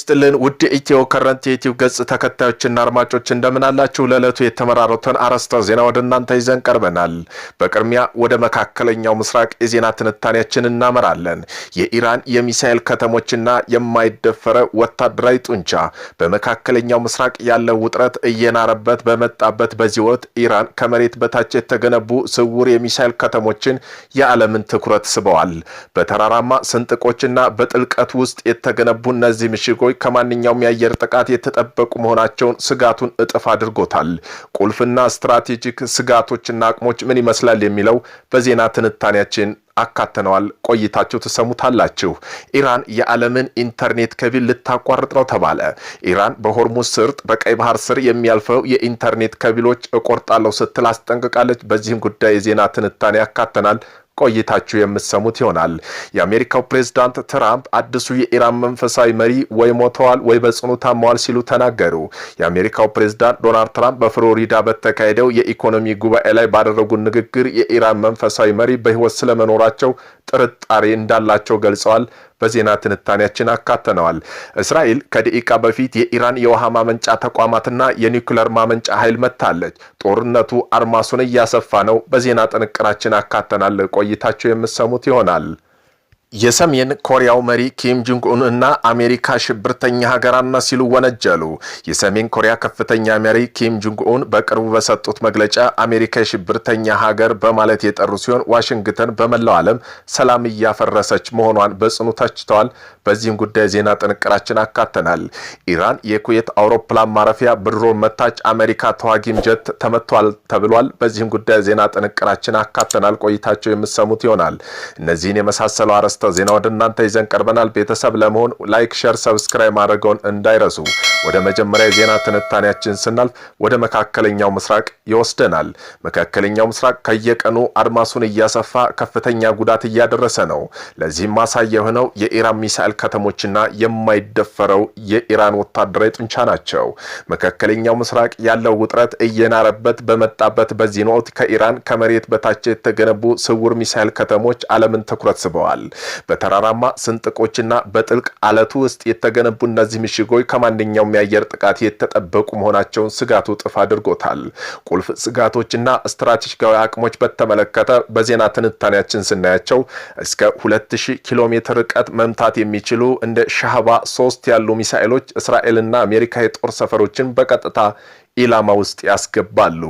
ይስጥልን ውድ ኢትዮ ከረንት የዩቲዩብ ገጽ ተከታዮችና አድማጮች እንደምን አላችሁ? ለዕለቱ የተመራረጡን አርዕስተ ዜና ወደ እናንተ ይዘን ቀርበናል። በቅድሚያ ወደ መካከለኛው ምስራቅ የዜና ትንታኔያችን እናመራለን። የኢራን የሚሳኤል ከተሞችና የማይደፈረ ወታደራዊ ጡንቻ በመካከለኛው ምስራቅ ያለው ውጥረት እየናረበት በመጣበት በዚህ ወቅት ኢራን ከመሬት በታች የተገነቡ ስውር የሚሳኤል ከተሞችን የዓለምን ትኩረት ስበዋል። በተራራማ ስንጥቆችና በጥልቀት ውስጥ የተገነቡ እነዚህ ምሽጎች ከማንኛውም የአየር ጥቃት የተጠበቁ መሆናቸውን ስጋቱን እጥፍ አድርጎታል። ቁልፍና ስትራቴጂክ ስጋቶችና አቅሞች ምን ይመስላል የሚለው በዜና ትንታኔያችን አካተነዋል። ቆይታችሁ ተሰሙታላችሁ። ኢራን የዓለምን ኢንተርኔት ከቢል ልታቋርጥ ነው ተባለ። ኢራን በሆርሙዝ ሰርጥ በቀይ ባህር ስር የሚያልፈው የኢንተርኔት ከቢሎች እቆርጣለሁ ስትል አስጠንቅቃለች። በዚህም ጉዳይ የዜና ትንታኔ ያካተናል። ቆይታችሁ የምትሰሙት ይሆናል። የአሜሪካው ፕሬዝዳንት ትራምፕ አዲሱ የኢራን መንፈሳዊ መሪ ወይ ሞተዋል ወይ በጽኑ ታመዋል ሲሉ ተናገሩ። የአሜሪካው ፕሬዝዳንት ዶናልድ ትራምፕ በፍሎሪዳ በተካሄደው የኢኮኖሚ ጉባኤ ላይ ባደረጉት ንግግር የኢራን መንፈሳዊ መሪ በሕይወት ስለመኖራቸው ጥርጣሬ እንዳላቸው ገልጸዋል። በዜና ትንታኔያችን አካተነዋል። እስራኤል ከደቂቃ በፊት የኢራን የውሃ ማመንጫ ተቋማትና የኒውክሌር ማመንጫ ኃይል መታለች። ጦርነቱ አድማሱን እያሰፋ ነው። በዜና ጥንቅራችን አካተናል። ቆይታቸው የምትሰሙት ይሆናል። የሰሜን ኮሪያው መሪ ኪም ጆንግ ኡን እና አሜሪካ ሽብርተኛ ሀገራና ሲሉ ወነጀሉ። የሰሜን ኮሪያ ከፍተኛ መሪ ኪም ጆንግ ኡን በቅርቡ በሰጡት መግለጫ አሜሪካ የሽብርተኛ ሀገር በማለት የጠሩ ሲሆን ዋሽንግተን በመላው ዓለም ሰላም እያፈረሰች መሆኗን በጽኑ ተችተዋል። በዚህም ጉዳይ ዜና ጥንቅራችን አካተናል። ኢራን የኩዌት አውሮፕላን ማረፊያ በድሮን መታች። አሜሪካ ተዋጊም ጀት ተመቷል ተብሏል። በዚህም ጉዳይ ዜና ጥንቅራችን አካተናል። ቆይታቸው የምትሰሙት ይሆናል። እነዚህን የመሳሰሉ አርዕስተ ዜና ወደ እናንተ ይዘን ቀርበናል። ቤተሰብ ለመሆን ላይክ፣ ሼር፣ ሰብስክራይብ ማድረግዎን እንዳይረሱ። ወደ መጀመሪያ የዜና ትንታኔያችን ስናልፍ ወደ መካከለኛው ምስራቅ ይወስደናል። መካከለኛው ምስራቅ ከየቀኑ አድማሱን እያሰፋ ከፍተኛ ጉዳት እያደረሰ ነው። ለዚህም ማሳያ የሆነው የኢራን ሚሳኤል ከተሞችና የማይደፈረው የኢራን ወታደራዊ ጡንቻ ናቸው። መካከለኛው ምስራቅ ያለው ውጥረት እየናረበት በመጣበት በዚህ ወቅት ከኢራን ከመሬት በታች የተገነቡ ስውር ሚሳኤል ከተሞች ዓለምን ትኩረት ስበዋል። በተራራማ ስንጥቆችና በጥልቅ አለቱ ውስጥ የተገነቡ እነዚህ ምሽጎች ከማንኛውም የአየር ጥቃት የተጠበቁ መሆናቸውን ስጋቱ እጥፍ አድርጎታል። ቁልፍ ስጋቶችና ስትራቴጂካዊ አቅሞች በተመለከተ በዜና ትንታኔያችን ስናያቸው እስከ 2000 ኪሎ ሜትር ርቀት መምታት የሚችሉ እንደ ሻህባ 3 ያሉ ሚሳኤሎች እስራኤልና አሜሪካ የጦር ሰፈሮችን በቀጥታ ኢላማ ውስጥ ያስገባሉ።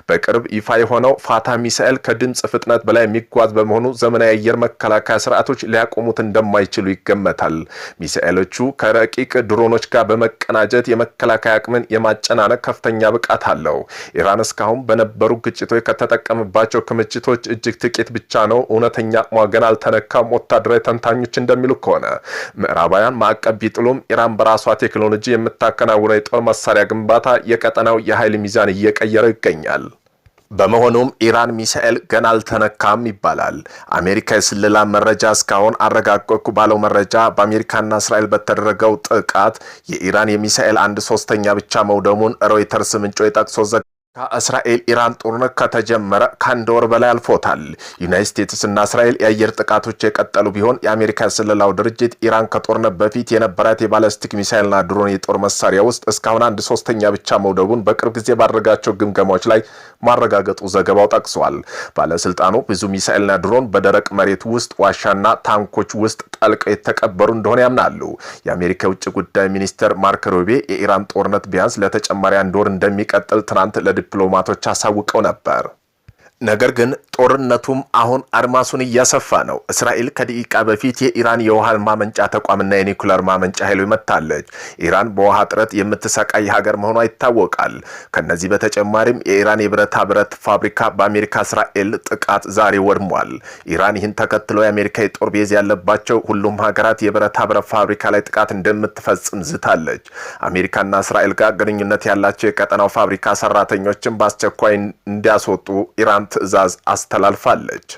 በቅርብ ይፋ የሆነው ፋታ ሚሳኤል ከድምጽ ፍጥነት በላይ የሚጓዝ በመሆኑ ዘመናዊ የአየር መከላከያ ስርዓቶች ሊያቆሙት እንደማይችሉ ይገመታል። ሚሳኤሎቹ ከረቂቅ ድሮኖች ጋር በመቀናጀት የመከላከያ አቅምን የማጨናነቅ ከፍተኛ ብቃት አለው። ኢራን እስካሁን በነበሩ ግጭቶች ከተጠቀመባቸው ክምችቶች እጅግ ጥቂት ብቻ ነው። እውነተኛ አቅሟ ገና አልተነካም። ወታደራዊ ተንታኞች እንደሚሉ ከሆነ ምዕራባውያን ማዕቀብ ቢጥሉም ኢራን በራሷ ቴክኖሎጂ የምታከናውነው የጦር መሳሪያ ግንባታ የቀጠናው የኃይል ሚዛን እየቀየረ ይገኛል። በመሆኑም ኢራን ሚሳኤል ገና አልተነካም ይባላል። አሜሪካ የስለላ መረጃ እስካሁን አረጋገጥኩ ባለው መረጃ በአሜሪካና እስራኤል በተደረገው ጥቃት የኢራን የሚሳኤል 1/3 ብቻ መውደሙን ሮይተርስ ምንጮች ጠቅሶ ከእስራኤል ኢራን ጦርነት ከተጀመረ ከአንድ ወር በላይ አልፎታል። ዩናይትድ ስቴትስ እና እስራኤል የአየር ጥቃቶች የቀጠሉ ቢሆን የአሜሪካ ስለላው ድርጅት ኢራን ከጦርነት በፊት የነበራት የባለስቲክ ሚሳኤልና ድሮን የጦር መሳሪያ ውስጥ እስካሁን 1/3 ብቻ መውደቡን በቅርብ ጊዜ ባደረጋቸው ግምገማዎች ላይ ማረጋገጡ ዘገባው ጠቅሷል። ባለስልጣኑ ብዙ ሚሳኤልና ድሮን በደረቅ መሬት ውስጥ ዋሻና ታንኮች ውስጥ ጠልቀው የተቀበሩ እንደሆነ ያምናሉ። የአሜሪካ የውጭ ጉዳይ ሚኒስትር ማርክ ሩቢዮ የኢራን ጦርነት ቢያንስ ለተጨማሪ 1 ወር እንደሚቀጥል ትናንት ዲፕሎማቶች አሳውቀው ነበር። ነገር ግን ጦርነቱም አሁን አድማሱን እያሰፋ ነው። እስራኤል ከደቂቃ በፊት የኢራን የውሃ ማመንጫ ተቋምና የኒውክሌር ማመንጫ ኃይል መታለች። ኢራን በውሃ እጥረት የምትሰቃይ ሀገር መሆኗ ይታወቃል። ከነዚህ በተጨማሪም የኢራን የብረታ ብረት ፋብሪካ በአሜሪካ እስራኤል ጥቃት ዛሬ ወድሟል። ኢራን ይህን ተከትሎ የአሜሪካ የጦር ቤዝ ያለባቸው ሁሉም ሀገራት የብረታ ብረት ፋብሪካ ላይ ጥቃት እንደምትፈጽም ዝታለች። አሜሪካና እስራኤል ጋር ግንኙነት ያላቸው የቀጠናው ፋብሪካ ሰራተኞችን በአስቸኳይ እንዲያስወጡ ኢራን ትዕዛዝ አስተላልፋለች።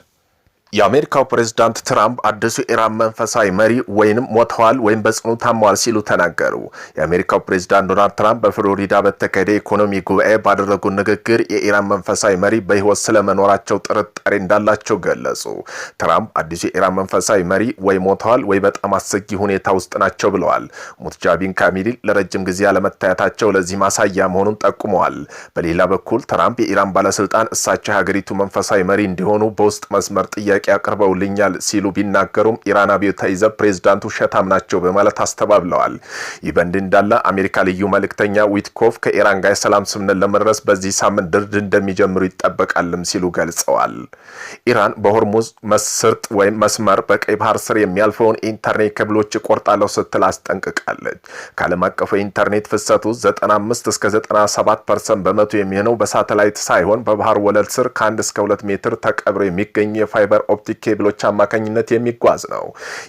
የአሜሪካው ፕሬዝዳንት ትራምፕ አዲሱ ኢራን መንፈሳዊ መሪ ወይንም ሞተዋል ወይም በጽኑ ታመዋል ሲሉ ተናገሩ። የአሜሪካው ፕሬዝዳንት ዶናልድ ትራምፕ በፍሎሪዳ በተካሄደ ኢኮኖሚ ጉባኤ ባደረጉ ንግግር የኢራን መንፈሳዊ መሪ በሕይወት ስለመኖራቸው ጥርጣሬ እንዳላቸው ገለጹ። ትራምፕ አዲሱ የኢራን መንፈሳዊ መሪ ወይ ሞተዋል ወይ በጣም አሰጊ ሁኔታ ውስጥ ናቸው ብለዋል። ሙትጃቢን ካሚሊ ለረጅም ጊዜ ያለመታየታቸው ለዚህ ማሳያ መሆኑን ጠቁመዋል። በሌላ በኩል ትራምፕ የኢራን ባለስልጣን እሳቸው የሀገሪቱ መንፈሳዊ መሪ እንዲሆኑ በውስጥ መስመር ጥያቄ ያቀርበውልኛል ሲሉ ቢናገሩም ኢራን አብዮታዊ ዘብ ፕሬዝዳንቱ ሸታም ናቸው በማለት አስተባብለዋል። ይህ በእንዲህ እንዳለ አሜሪካ ልዩ መልእክተኛ ዊትኮፍ ከኢራን ጋር የሰላም ስምምነት ለመድረስ በዚህ ሳምንት ድርድር እንደሚጀምሩ ይጠበቃልም ሲሉ ገልጸዋል። ኢራን በሆርሙዝ መስርጥ ወይም መስመር በቀይ ባህር ስር የሚያልፈውን ኢንተርኔት ኬብሎች እቆርጣለሁ ስትል አስጠንቅቃለች። ከዓለም አቀፉ የኢንተርኔት ፍሰቱ 95 እስከ 97% በመቶ የሚሆነው በሳተላይት ሳይሆን በባህር ወለል ስር ከ1 እስከ 2 ሜትር ተቀብረው የሚገኙ የፋይበር ኦፕቲክ ኬብሎች አማካኝነት የሚጓዝ ነው።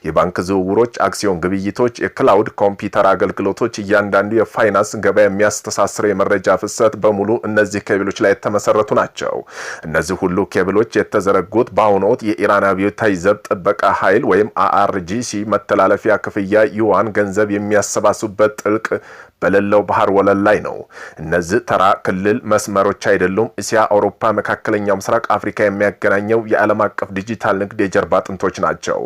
የባንክ ዝውውሮች፣ አክሲዮን ግብይቶች፣ የክላውድ ኮምፒውተር አገልግሎቶች፣ እያንዳንዱ የፋይናንስ ገበያ የሚያስተሳስረው የመረጃ ፍሰት በሙሉ እነዚህ ኬብሎች ላይ የተመሰረቱ ናቸው። እነዚህ ሁሉ ኬብሎች የተዘረጉት በአሁኑ ወቅት የኢራን አብዮታዊ ዘብ ጥበቃ ኃይል ወይም IRGC መተላለፊያ ክፍያ ዩዋን ገንዘብ የሚያሰባስቡበት ጥልቅ በሌለው ባህር ወለል ላይ ነው። እነዚህ ተራ ክልል መስመሮች አይደሉም። እስያ፣ አውሮፓ፣ መካከለኛው ምስራቅ፣ አፍሪካ የሚያገናኘው የዓለም አቀፍ ዲጂታል ንግድ የጀርባ አጥንቶች ናቸው።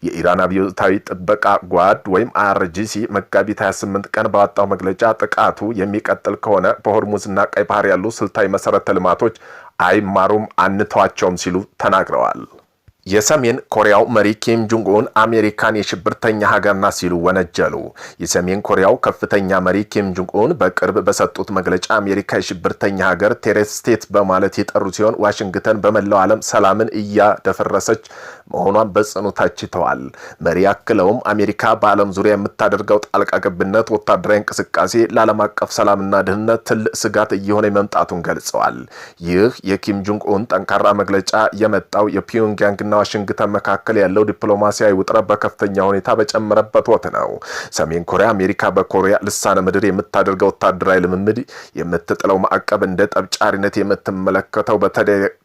የኢራን አብዮታዊ ጥበቃ ጓድ ወይም IRGC መጋቢት 28 ቀን ባወጣው መግለጫ ጥቃቱ የሚቀጥል ከሆነ በሆርሙዝና ቀይ ባህር ያሉ ስልታዊ መሰረተ ልማቶች አይማሩም፣ አንተዋቸውም ሲሉ ተናግረዋል። የሰሜን ኮሪያው መሪ ኪም ጆንግ ኡን አሜሪካን የሽብርተኛ ሀገር ናት ሲሉ ወነጀሉ። የሰሜን ኮሪያው ከፍተኛ መሪ ኪም ጆንግ ኡን በቅርብ በሰጡት መግለጫ አሜሪካ የሽብርተኛ ሀገር ቴሮሪስት ስቴት በማለት የጠሩ ሲሆን ዋሽንግተን በመላው ዓለም ሰላምን እያደፈረሰች መሆኗን በጽኑ ተችተዋል። መሪ አክለውም አሜሪካ በዓለም ዙሪያ የምታደርገው ጣልቃ ገብነት ወታደራዊ እንቅስቃሴ ለዓለም አቀፍ ሰላምና ደህንነት ትልቅ ስጋት እየሆነ መምጣቱን ገልጸዋል። ይህ የኪም ጆንግ ኡን ጠንካራ መግለጫ የመጣው የፒዮንግያንግና ዋሽንግተን መካከል ያለው ዲፕሎማሲያዊ ውጥረት በከፍተኛ ሁኔታ በጨመረበት ወቅት ነው። ሰሜን ኮሪያ አሜሪካ በኮሪያ ልሳነ ምድር የምታደርገው ወታደራዊ ልምምድ የምትጥለው ማዕቀብ እንደ ጠብጫሪነት የምትመለከተው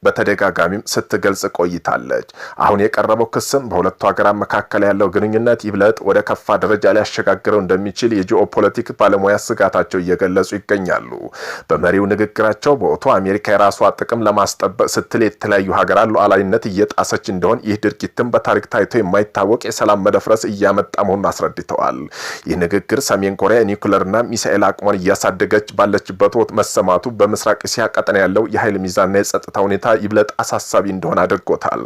በተደጋጋሚም ስትገልጽ ቆይታለች። አሁን የቀረበው ክስም በሁለቱ ሀገራት መካከል ያለው ግንኙነት ይብለጥ ወደ ከፋ ደረጃ ሊያሸጋግረው እንደሚችል የጂኦፖለቲክ ባለሙያ ስጋታቸው እየገለጹ ይገኛሉ። በመሪው ንግግራቸው በወቅቱ አሜሪካ የራሷ ጥቅም ለማስጠበቅ ስትል የተለያዩ ሀገራት ሉዓላዊነት እየጣሰች እንደሆን ይህ ድርጊትም በታሪክ ታይቶ የማይታወቅ የሰላም መደፍረስ እያመጣ መሆኑን አስረድተዋል። ይህ ንግግር ሰሜን ኮሪያ የኒውክሌርና ሚሳኤል አቅሟን እያሳደገች ባለችበት ወቅት መሰማቱ በምስራቅ እስያ ቀጠና ያለው የኃይል ሚዛንና የጸጥታ ሁኔታ ይብለጥ አሳሳቢ እንደሆነ አድርጎታል።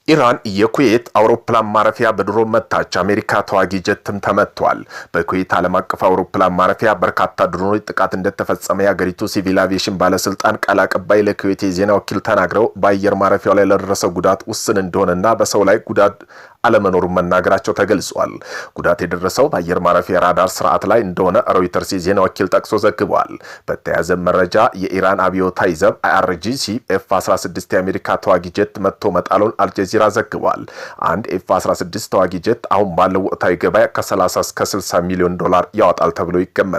ኢራን የኩዌት አውሮፕላን ማረፊያ በድሮን መታች። አሜሪካ ተዋጊ ጀትም ተመቷል። በኩዌት ዓለም አቀፍ አውሮፕላን ማረፊያ በርካታ ድሮኖች ጥቃት እንደተፈጸመ የሀገሪቱ ሲቪል አቪዬሽን ባለስልጣን ቃል አቀባይ ለኩዌት የዜና ወኪል ተናግረው በአየር ማረፊያው ላይ ለደረሰው ጉዳት ውስን እንደሆነና በሰው ላይ ጉዳት አለመኖሩን መናገራቸው ተገልጿል። ጉዳት የደረሰው በአየር ማረፊያ ራዳር ስርዓት ላይ እንደሆነ ሮይተርስ የዜና ወኪል ጠቅሶ ዘግቧል። በተያያዘ መረጃ የኢራን አብዮታዊ ዘብ IRGC F-16 የአሜሪካ ተዋጊ ጀት መጥቶ መጣሉን አልጀዚራ ዘግቧል። አንድ F-16 ተዋጊ ጀት አሁን ባለው ወቅታዊ ገበያ ከ30 እስከ $60 ሚሊዮን ያወጣል ተብሎ ይገመታል።